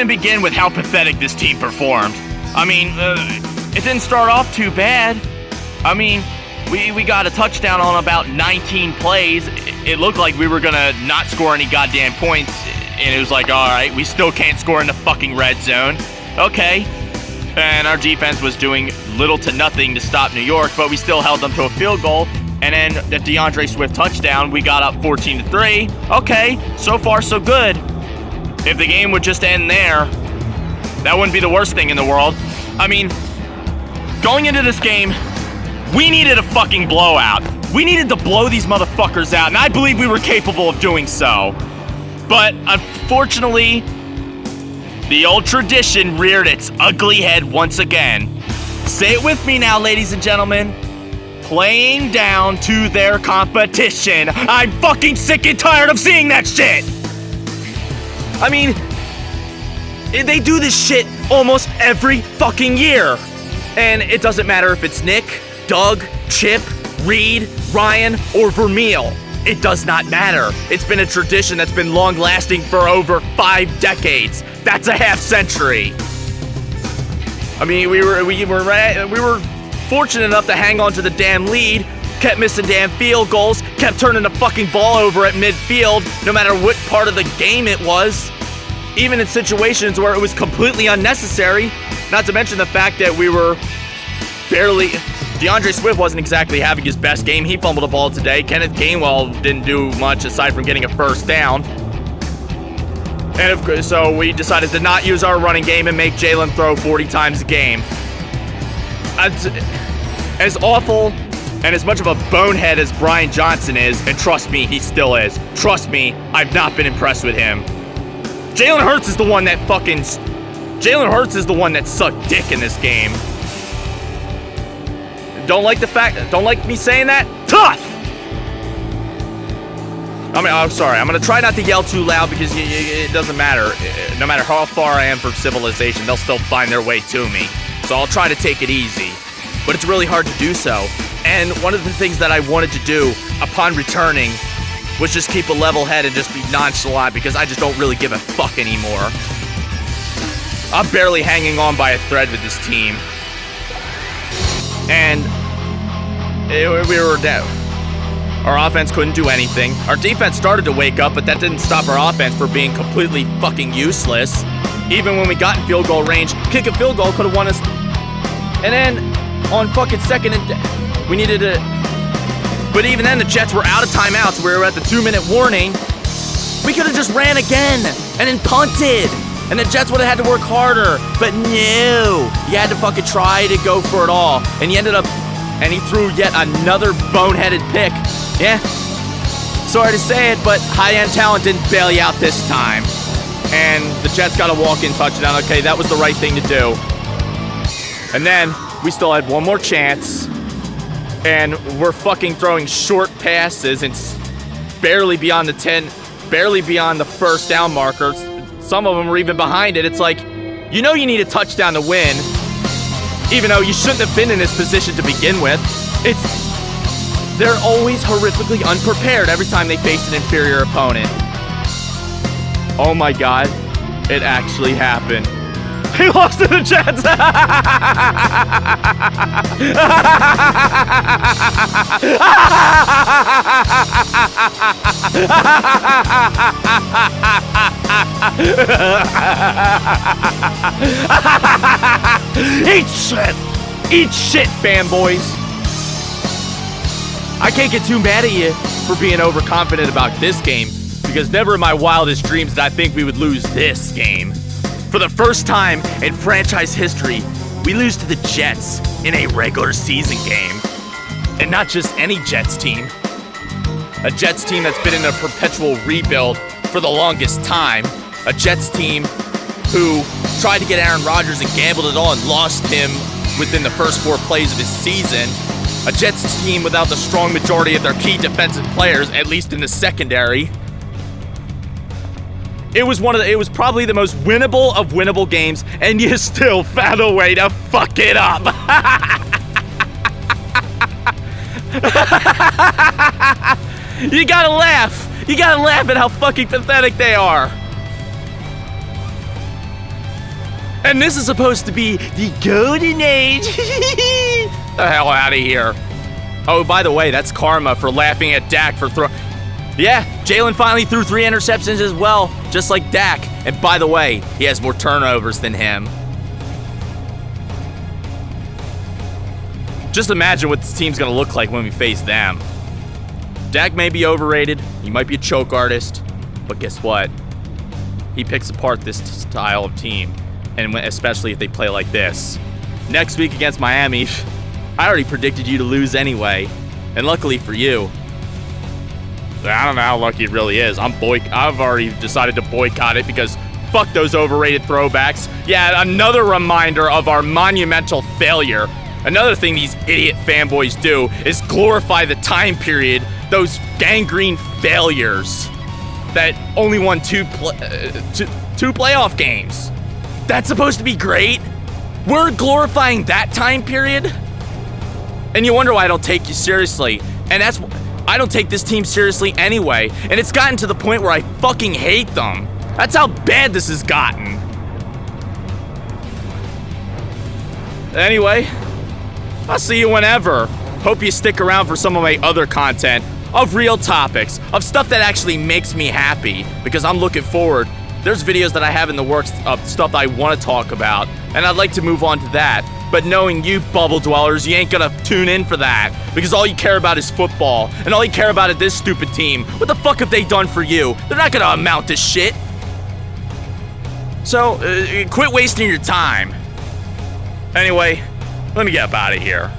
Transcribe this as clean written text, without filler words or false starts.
even begin with how pathetic this team performed. I mean, it didn't start off too bad. I mean, we got a touchdown on about 19 plays. It looked like we were gonna not score any goddamn points, and it was like, alright, we still can't score in the fucking red zone. Okay. And our defense was doing little to nothing to stop New York, but we still held them to a field goal. And then the DeAndre Swift touchdown, we got up 14-3. Okay, so far so good. If the game would just end there, that wouldn't be the worst thing in the world. I mean, going into this game, we needed a fucking blowout. We needed to blow these motherfuckers out, and I believe we were capable of doing so. But unfortunately, the old tradition reared its ugly head once again. Say it with me now, ladies and gentlemen. Playing down to their competition. I'm fucking sick and tired of seeing that shit. I mean, they do this shit almost every fucking year. And it doesn't matter if it's Nick, Doug, Chip, Reed, Ryan, or Vermeil. It does not matter. It's been a tradition that's been long-lasting for over 5 decades. That's a half century. I mean, we were fortunate enough to hang on to the damn lead, kept missing damn field goals, kept turning the fucking ball over at midfield, no matter what part of the game it was, even in situations where it was completely unnecessary, not to mention the fact that we were DeAndre Swift wasn't exactly having his best game. He fumbled the ball today. Kenneth Gainwell didn't do much aside from getting a first down. And so we decided to not use our running game and make Jalen throw 40 times a game. As awful and as much of a bonehead as Brian Johnson is, and trust me, he still is. Trust me, I've not been impressed with him. Jalen Hurts is the one that sucked dick in this game. Don't like me saying that? Tough! I mean, I'm sorry. I'm going to try not to yell too loud because it doesn't matter. No matter how far I am from civilization, they'll still find their way to me. So I'll try to take it easy. But it's really hard to do so. And one of the things that I wanted to do upon returning was just keep a level head and just be nonchalant because I just don't really give a fuck anymore. I'm barely hanging on by a thread with this team. And we were down. Our offense couldn't do anything. Our defense started to wake up, but that didn't stop our offense from being completely fucking useless. Even when we got in field goal range, kick a field goal could have won us. And then on fucking second and we needed to. But even then, the Jets were out of timeouts. We were at the 2-minute warning. We could have just ran again and then punted. And the Jets would have had to work harder. But no, you had to fucking try to go for it all. And he ended up, and he threw yet another boneheaded pick. Yeah, sorry to say it, but high-end talent didn't bail you out this time. And the Jets got a walk-in touchdown. Okay, that was the right thing to do. And then we still had one more chance. And we're fucking throwing short passes and barely beyond the 10, barely beyond the first down markers. Some of them were even behind it. It's like, you know you need a touchdown to win, even though you shouldn't have been in this position to begin with. They're always horrifically unprepared every time they face an inferior opponent. Oh my god, it actually happened. They lost to the Jets! Eat shit! Eat shit, fanboys! I can't get too mad at you for being overconfident about this game, because never in my wildest dreams did I think we would lose this game. For the first time in franchise history, we lose to the Jets in a regular season game. And not just any Jets team. A Jets team that's been in a perpetual rebuild for the longest time. A Jets team who tried to get Aaron Rodgers and gambled it all and lost him within the first 4 plays of his season. A Jets team without the strong majority of their key defensive players, at least in the secondary. It was probably the most winnable of winnable games, and you still found a way to fuck it up. You gotta laugh. You gotta laugh at how fucking pathetic they are. And this is supposed to be the golden age. The hell out of here. Oh, by the way, that's karma for laughing at Dak for throwing. Yeah, Jalen finally threw 3 interceptions as well, just like Dak. And by the way, he has more turnovers than him. Just imagine what this team's gonna look like when we face them. Dak may be overrated, he might be a choke artist, but guess what? He picks apart this style of team, and especially if they play like this. Next week against Miami, I already predicted you to lose anyway, and luckily for you, I don't know how lucky it really is. I've already decided to boycott it because fuck those overrated throwbacks. Yeah, another reminder of our monumental failure. Another thing these idiot fanboys do is glorify the time period, those gangrene failures that only won two playoff games. That's supposed to be great? We're glorifying that time period? And you wonder why I don't take you seriously. And I don't take this team seriously anyway. And it's gotten to the point where I fucking hate them. That's how bad this has gotten. Anyway, I'll see you whenever. Hope you stick around for some of my other content of real topics, of stuff that actually makes me happy, because I'm looking forward. There's videos that I have in the works of stuff that I want to talk about, and I'd like to move on to that. But knowing you bubble dwellers, you ain't gonna tune in for that, because all you care about is football, and all you care about is this stupid team. What the fuck have they done for you? They're not gonna amount to shit. So, quit wasting your time. Anyway, let me get up out of here.